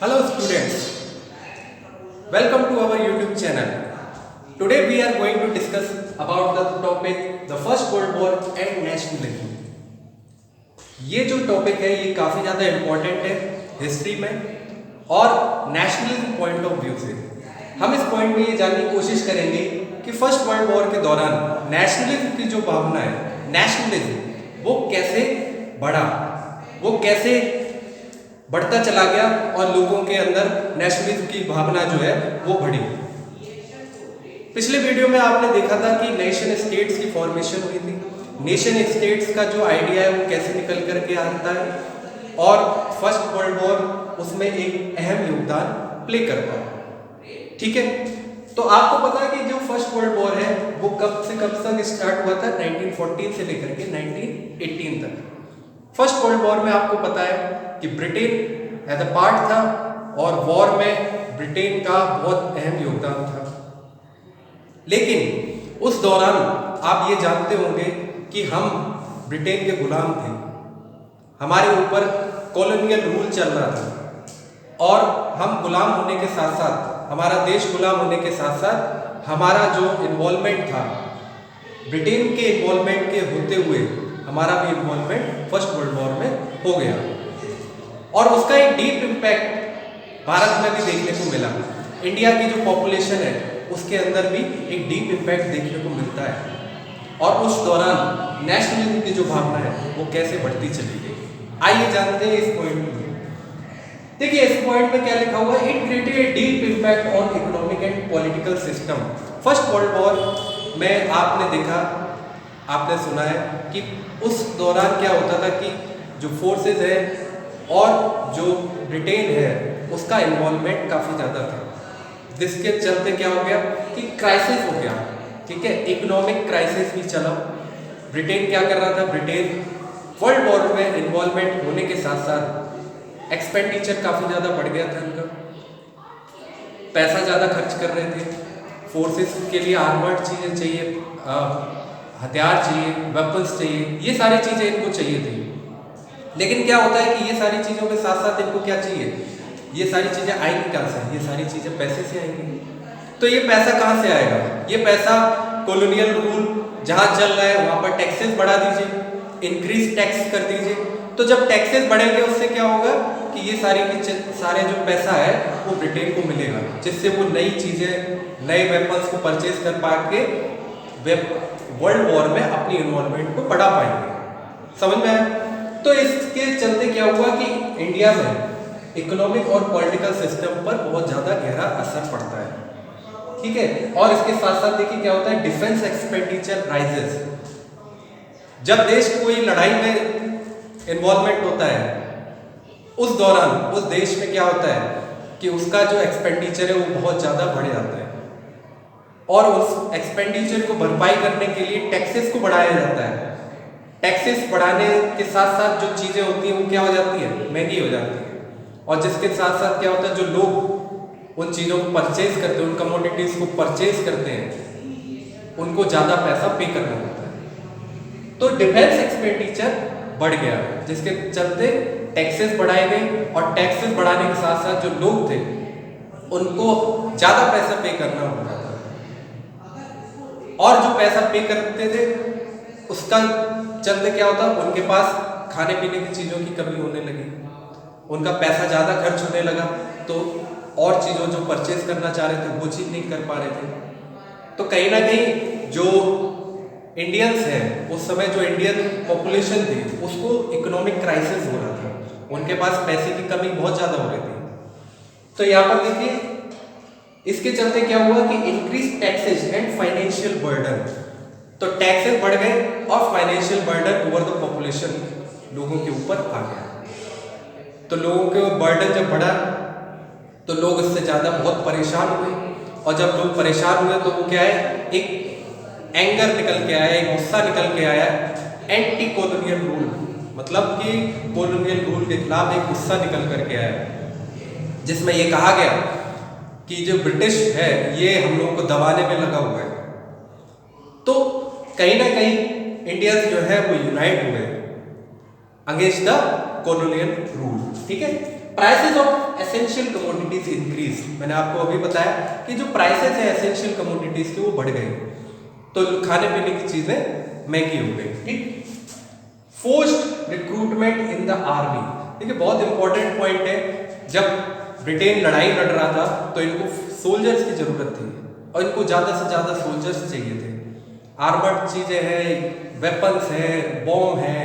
Hello students, welcome to our YouTube channel. Today we are going to discuss about the topic the First World War and nationalism. ये जो topic है ये काफ़ी ज़्यादा important है history में और नेशनलिज्म पॉइंट ऑफ व्यू से। हम इस पॉइंट में ये जानने की कोशिश करेंगे कि फर्स्ट वर्ल्ड वॉर के दौरान नेशनलिज्म की जो भावना है, नेशनलिज्म वो कैसे बढ़ा, वो कैसे बढ़ता चला गया और लोगों के अंदर नेशनलिज्म की भावना जो है वो बढ़ी। पिछले वीडियो में आपने देखा था कि नेशन स्टेट्स की फॉर्मेशन हुई थी। नेशन स्टेट्स का जो आइडिया है वो कैसे निकल करके आता है और फर्स्ट वर्ल्ड वॉर उसमें एक अहम योगदान प्ले करता है। ठीक है, तो आपको पता है कि जो फर्स्ट वर्ल्ड वॉर है वो कब से कब तक स्टार्ट हुआ था? 1914 से लेकर के 1918 तक। फर्स्ट वर्ल्ड वॉर में आपको पता है कि ब्रिटेन एज अ पार्ट था और वॉर में ब्रिटेन का बहुत अहम योगदान था। लेकिन उस दौरान आप ये जानते होंगे कि हम ब्रिटेन के गुलाम थे, हमारे ऊपर कॉलोनियल रूल चल रहा था और हम गुलाम होने के साथ साथ, हमारा देश गुलाम होने के साथ साथ हमारा जो इन्वॉल्वमेंट था, ब्रिटेन के इन्वॉल्वमेंट के होते हुए हमारा भी इन्वॉल्वमेंट फर्स्ट वर्ल्ड वॉर में हो गया और उसका एक डीप इम्पैक्ट भारत में भी देखने को मिला। इंडिया की जो पॉपुलेशन है उसके अंदर भी एक डीप इम्पैक्ट देखने को मिलता है और उस दौरान नेशनलिज्म की जो भावना है वो कैसे बढ़ती चली गई। आइए जानते हैं इस पॉइंट में। देखिए इस पॉइंट में क्या लिखा हुआ है, it created a deep impact on economic and political system. First world war में आपने देखा, आपने सुना है कि उस दौरान क्या होता था कि जो फोर्सेस है और जो ब्रिटेन है उसका इन्वॉल्वमेंट काफ़ी ज़्यादा था, जिसके चलते क्या हो गया कि क्राइसिस हो गया। ठीक है, इकोनॉमिक क्राइसिस भी चला। ब्रिटेन क्या कर रहा था, ब्रिटेन वर्ल्ड वॉर में इन्वॉल्वमेंट होने के साथ साथ एक्सपेंडिचर काफ़ी ज़्यादा बढ़ गया था, उनका पैसा ज़्यादा खर्च कर रहे थे। फोर्सेस के लिए आर्मर्ड चीज़ें चाहिए, हथियार चाहिए, वेपन्स चाहिए, ये सारी चीज़ें इनको चाहिए थी। लेकिन क्या होता है कि ये सारी चीज़ों के साथ साथ इनको क्या चाहिए, ये सारी चीज़ें आएंगी कहाँ से? ये सारी चीज़ें पैसे से आएंगी। तो ये पैसा कहाँ से आएगा? ये पैसा कॉलोनियल रूल जहाँ चल रहा है वहाँ पर टैक्सेस बढ़ा दीजिए, इंक्रीज टैक्स कर दीजिए। तो जब टैक्सेस बढ़ेंगे उससे क्या होगा कि ये सारे जो पैसा है वो ब्रिटेन को मिलेगा, जिससे वो नई चीज़ें, नए वेपन्स को परचेज कर पा के वर्ल्ड वॉर में अपनी इन्वॉल्वमेंट को बढ़ा पाएंगे। समझ में आया? तो इसके चलते क्या हुआ कि इंडिया में इकोनॉमिक और पॉलिटिकल सिस्टम पर बहुत ज़्यादा गहरा असर पड़ता है। ठीक है, और इसके साथ साथ देखिए क्या होता है, डिफेंस एक्सपेंडिचर राइजेस। जब देश कोई लड़ाई में इन्वॉल्वमेंट होता है उस दौरान उस देश में क्या होता है कि उसका जो एक्सपेंडिचर है वो बहुत ज़्यादा बढ़ जाता है और उस एक्सपेंडिचर को भरपाई करने के लिए टैक्सेस को बढ़ाया जाता है। टैक्सेस बढ़ाने के साथ साथ जो चीज़ें होती हैं वो क्या हो जाती है, महंगी हो जाती है और जिसके साथ साथ क्या होता है, जो लोग उन चीज़ों को परचेज करते हैं, उन कमोडिटीज़ को परचेज करते हैं, उनको ज़्यादा पैसा पे करना होता है। तो डिफेंस एक्सपेंडिचर बढ़ गया, जिसके चलते टैक्सेस बढ़ाए गए और टैक्सेस बढ़ाने के साथ साथ जो लोग थे उनको ज़्यादा पैसा पे करना होता था और जो पैसा पे करते थे उसका चलते क्या होता, उनके पास खाने पीने की चीज़ों की कमी होने लगी, उनका पैसा ज़्यादा खर्च होने लगा, तो और चीज़ों जो परचेज करना चाह रहे थे वो चीज़ नहीं कर पा रहे थे। तो कहीं ना कहीं जो इंडियंस हैं उस समय, जो इंडियन पॉपुलेशन थी, उसको इकोनॉमिक क्राइसिस हो रहा था, उनके पास पैसे की कमी बहुत ज़्यादा हो रही थी। तो यहाँ पर देखिए इसके चलते क्या हुआ कि increase taxes and financial burden. तो टैक्सेस बढ़ गए और financial burden over the population लोगों के ऊपर आ गया। तो लोगों के बर्डन जब बढ़ा तो लोग इससे ज़्यादा बहुत परेशान हुए और जब लोग परेशान हुए तो वो क्या है, एक एंगर निकल के आया, एक गुस्सा निकल के आया एंटी कॉलोनियल रूल, मतलब कि कॉलोनियल रूल के खिलाफ एक गुस्सा निकल करके आया, जिसमें ये कहा गया कि जो ब्रिटिश है ये हम लोगों को दबाने में लगा हुआ है। तो कहीं ना कहीं इंडियंस जो है वो यूनाइट हुए अगेंस्ट द कॉलोनियल रूल। ठीक है, prices of essential commodities increase. मैंने आपको अभी बताया कि जो प्राइसेस है एसेंशियल कमोडिटीज के वो बढ़ गए, तो खाने पीने की चीजें महंगी हो गई। ठीक, forced recruitment in the army. देखिए बहुत इंपॉर्टेंट पॉइंट है, जब ब्रिटेन लड़ाई लड़ रहा था तो इनको सोल्जर्स की जरूरत थी और इनको ज्यादा से ज्यादा सोल्जर्स चाहिए थे। आर्मर्ड चीजें हैं, वेपन्स हैं, बॉम्ब है,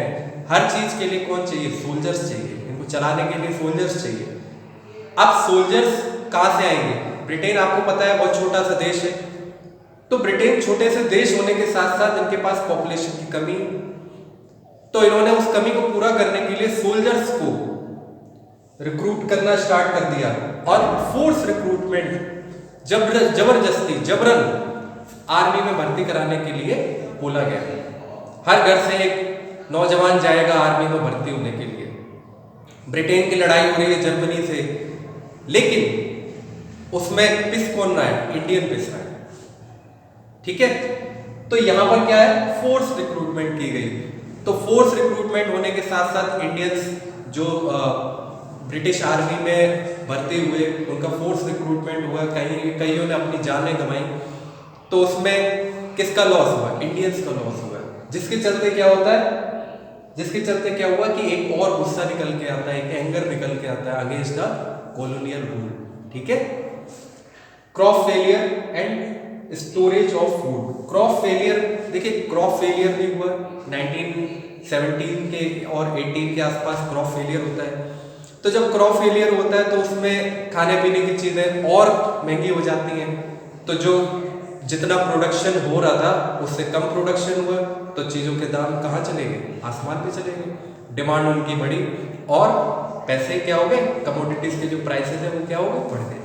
हर चीज के लिए कौन चाहिए? सोल्जर्स चाहिए। इनको चलाने के लिए सोल्जर्स चाहिए। अब सोल्जर्स कहां से आएंगे? ब्रिटेन आपको पता है बहुत छोटा सा देश है, तो ब्रिटेन छोटे से देश होने के साथ साथ इनके पास पॉपुलेशन की कमी है, तो इन्होंने उस कमी को पूरा करने के लिए सोल्जर्स को रिक्रूट करना स्टार्ट कर दिया और फोर्स रिक्रूटमेंट जबरदस्ती जबरन आर्मी में भर्ती कराने के लिए बोला गया। हर घर से एक नौजवान जाएगा आर्मी में भर्ती होने के लिए। ब्रिटेन की लड़ाई हो रही है जर्मनी से, लेकिन उसमें पिस कौन रहा है? इंडियन पिस रहा है। ठीक है, तो यहां पर क्या है? फोर्स रिक्रूटमेंट की गई। तो फोर्स रिक्रूटमेंट होने के साथ साथ इंडियंस जो ब्रिटिश आर्मी में भर्ती हुए उनका फोर्स रिक्रूटमेंट हुआ, कईयों ने अपनी जानें गंवाई, तो उसमें किसका लॉस हुआ? इंडियंस का लॉस हुआ। जिसके चलते क्या होता है? जिसके चलते क्या हुआ कि एक और गुस्सा निकल के आता है, एक एंगर निकल के आता है अगेंस्ट द कॉलोनियल रूल। ठीक है, crop failure and storage of food. Crop failure, देखिए क्रॉप फेलियर भी हुआ 1917 के और 18 के आसपास क्रॉप फेलियर होता है। तो जब क्रॉप फेलियर होता है तो उसमें खाने पीने की चीजें और महंगी हो जाती हैं, तो जो जितना प्रोडक्शन हो रहा था उससे कम प्रोडक्शन हुआ, तो चीजों के दाम कहाँ चले गए? आसमान पे चले गए। डिमांड उनकी बढ़ी और पैसे क्या हो गए? कमोडिटीज के जो प्राइसेस है वो क्या हो गए? बढ़ गए,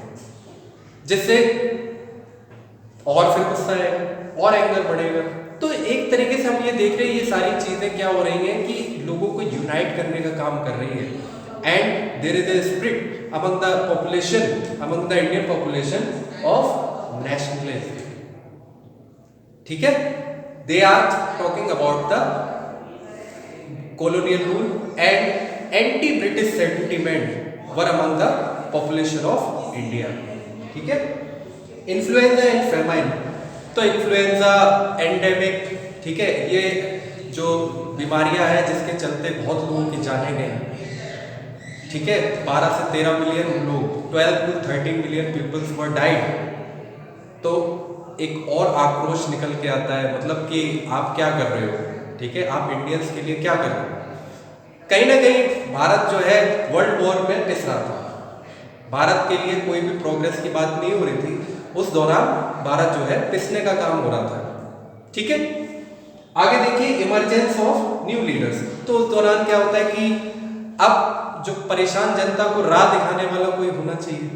जिससे और फिर गुस्सा आएगा और एंगर बढ़ेगा। तो एक तरीके से हम ये देख रहे हैं ये सारी चीजें क्या हो रही हैं कि लोगों को यूनाइट करने का काम कर रही है। And there is a spirit among the population, among the Indian population of nationalism. ठीक है, they are talking about the colonial rule and anti-British sentiment were among the population of India. ठीक है, इन्फ्लुएंजा एंड फेमाइन। तो influenza endemic, ठीक है, ये जो बीमारियां हैं जिसके चलते बहुत लोगों की जानें गई। ठीक है, 12 से 13 मिलियन लोग, 12 to 13 million peoples were died. तो एक और आक्रोश निकल के आता है, मतलब कि आप क्या कर रहे हो? ठीक है, आप इंडियंस के लिए क्या कर रहे हो? कहीं ना कहीं भारत जो है वर्ल्ड वॉर में पिस रहा था। भारत के लिए कोई भी प्रोग्रेस की बात नहीं हो रही थी। उस दौरान भारत जो है पिसने का काम हो रहा था। ठीक है, आगे देखिए इमरजेंस ऑफ न्यू लीडर्स। तो उस दौरान क्या होता है कि अब जो परेशान जनता को राह दिखाने वाला कोई होना चाहिए।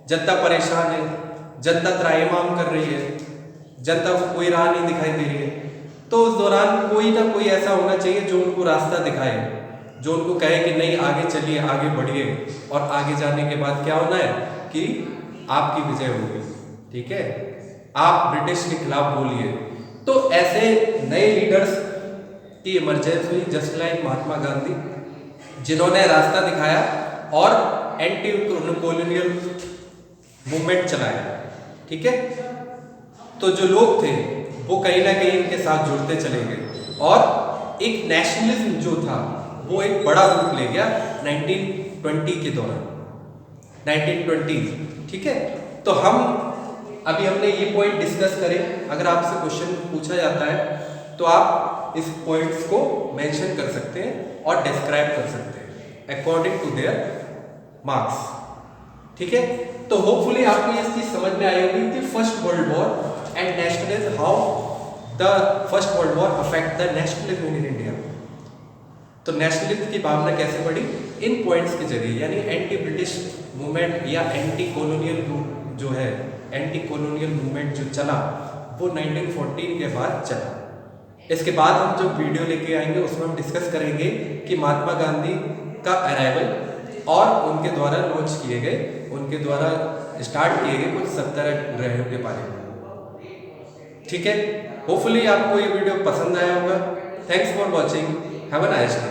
जनता परेशान है, जनता त्राहिमाम कर रही है, जनता को कोई राह नहीं दिखाई दे रही है, तो उस दौरान कोई ना कोई ऐसा होना चाहिए जो उनको रास्ता दिखाए, जो उनको कहे कि नहीं आगे चलिए, आगे बढ़िए, और आगे जाने के बाद क्या होना है कि आपकी विजय होगी। ठीक है, आप ब्रिटिश के खिलाफ बोलिए। तो ऐसे नए लीडर्स की इमरजेंस हुई, जस्ट लाइक महात्मा गांधी, जिन्होंने रास्ता दिखाया और एंटी कॉलोनियल मूवमेंट चलाया। ठीक है, तो जो लोग थे वो कहीं ना कहीं इनके साथ जुड़ते चले गए और एक नेशनलिज्म जो था वो एक बड़ा रूप ले गया 1920 के दौरान, 1920। ठीक है, तो अभी हमने ये पॉइंट डिस्कस करे। अगर आपसे क्वेश्चन पूछा जाता है तो आप इस पॉइंट्स को मेंशन कर सकते हैं और डिस्क्राइब कर सकते हैं अकॉर्डिंग टू देयर मार्क्स। ठीक है, तो होपफुली आपको ये चीज समझ में आई होगी कि first world war and nationalism, how the first world war affect the nationalism in India. तो नेशनलिज्म की भावना कैसे बढ़ी? इन पॉइंट्स के जरिए, यानी एंटी ब्रिटिश मूवमेंट या एंटी कॉलोनियल जो है, एंटी कॉलोनियल मूवमेंट जो चला वो 1914 के बाद चला। इसके बाद हम जो वीडियो लेके आएंगे उसमें हम डिस्कस करेंगे कि महात्मा गांधी का अराइवल और उनके द्वारा लॉन्च किए गए, उनके द्वारा स्टार्ट किए गए कुछ सत्याग्रहों के बारे में। ठीक है, होपफुली आपको ये वीडियो पसंद आया होगा। Thanks for watching, have a nice day.